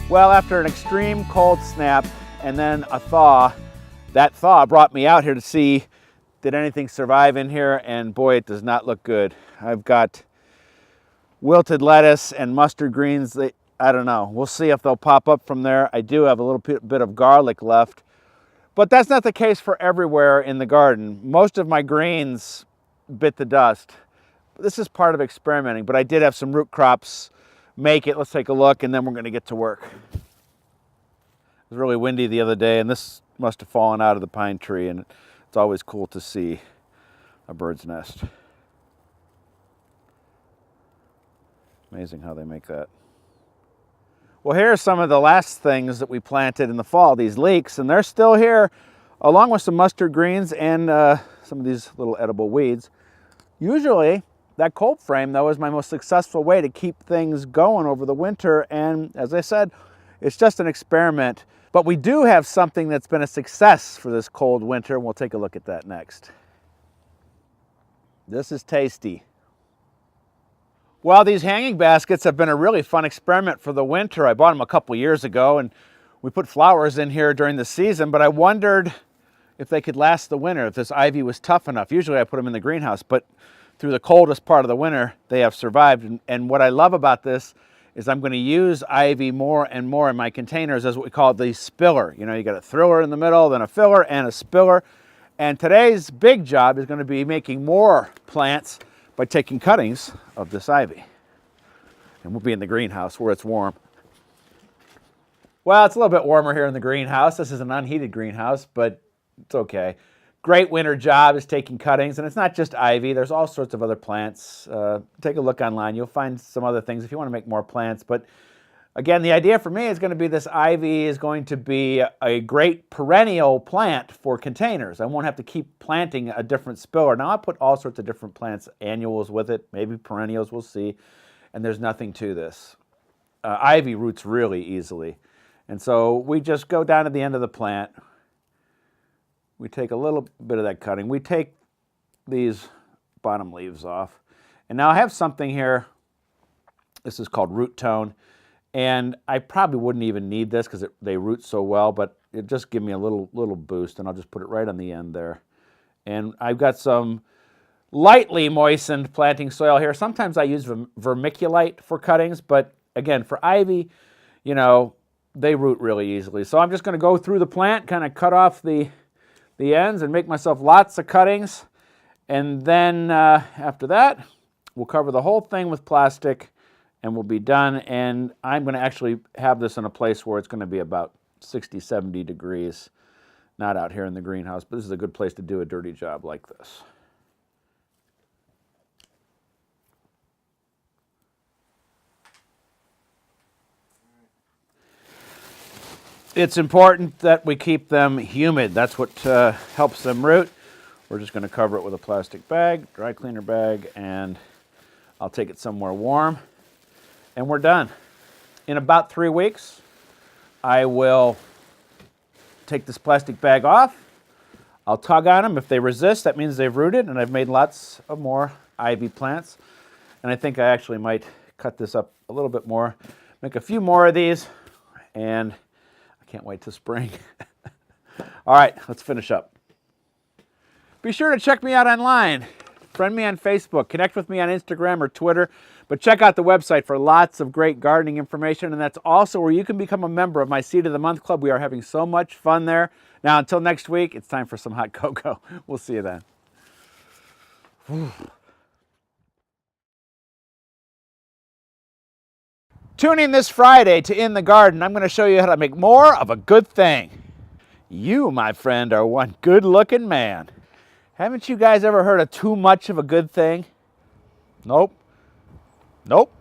Well, after an extreme cold snap and then a thaw, that thaw brought me out here to see did anything survive in here, and boy, it does not look good. I've got wilted lettuce and mustard greens. I don't know. We'll see if they'll pop up from there. I do have a little bit of garlic left, but that's not the case for everywhere in the garden. Most of my greens bit the dust. This is part of experimenting, but I did have some root crops make it. Let's take a look, and then we're going to get to work. It was really windy the other day, and this must have fallen out of the pine tree, and it's always cool to see a bird's nest. Amazing how they make that. Well, here are some of the last things that we planted in the fall, these leeks, and they're still here, along with some mustard greens and some of these little edible weeds. Usually, that cold frame, though, is my most successful way to keep things going over the winter, and as I said, it's just an experiment. But we do have something that's been a success for this cold winter, and we'll take a look at that next. This is tasty. Well, these hanging baskets have been a really fun experiment for the winter. I bought them a couple years ago, and we put flowers in here during the season, but I wondered if they could last the winter, if this ivy was tough enough. Usually I put them in the greenhouse, but through the coldest part of the winter, they have survived. And what I love about this is I'm going to use ivy more and more in my containers as what we call the spiller. You know, you got a thriller in the middle, then a filler and a spiller. And today's big job is going to be making more plants by taking cuttings of this ivy. And we'll be in the greenhouse where it's warm. Well, it's a little bit warmer here in the greenhouse. This is an unheated greenhouse, but it's okay. Great winter job is taking cuttings, and it's not just ivy. There's all sorts of other plants. Take a look online. You'll find some other things if you want to make more plants. But again, the idea for me is going to be this ivy is going to be a great perennial plant for containers. I won't have to keep planting a different spiller. Now, I'll put all sorts of different plants, annuals with it, maybe perennials, we'll see. And there's nothing to this. Ivy roots really easily. And so we just go down to the end of the plant. We take a little bit of that cutting. We take these bottom leaves off. And now I have something here. This is called root tone. And I probably wouldn't even need this because they root so well, but it just give me a little boost, and I'll just put it right on the end there. And I've got some lightly moistened planting soil here. Sometimes I use vermiculite for cuttings, but again, for ivy, you know, they root really easily. So I'm just going to go through the plant, kind of cut off the ends and make myself lots of cuttings. And then after that, we'll cover the whole thing with plastic and we'll be done. And I'm going to actually have this in a place where it's going to be about 60, 70 degrees, not out here in the greenhouse, but this is a good place to do a dirty job like this. It's important that we keep them humid. That's what helps them root. We're just going to cover it with a plastic bag, dry cleaner bag, and I'll take it somewhere warm. And we're done. In about 3 weeks, I will take this plastic bag off. I'll tug on them. If they resist, that means they've rooted, and I've made lots of more ivy plants. And I think I actually might cut this up a little bit more, make a few more of these, and can't wait till spring. All right, let's finish up. Be sure to check me out online. Friend me on Facebook. Connect with me on Instagram or Twitter. But check out the website for lots of great gardening information. And that's also where you can become a member of my Seed of the Month Club. We are having so much fun there. Now, until next week, it's time for some hot cocoa. We'll see you then. Whew. Tune in this Friday to In the Garden. I'm going to show you how to make more of a good thing. You, my friend, are one good-looking man. Haven't you guys ever heard of too much of a good thing? Nope. Nope.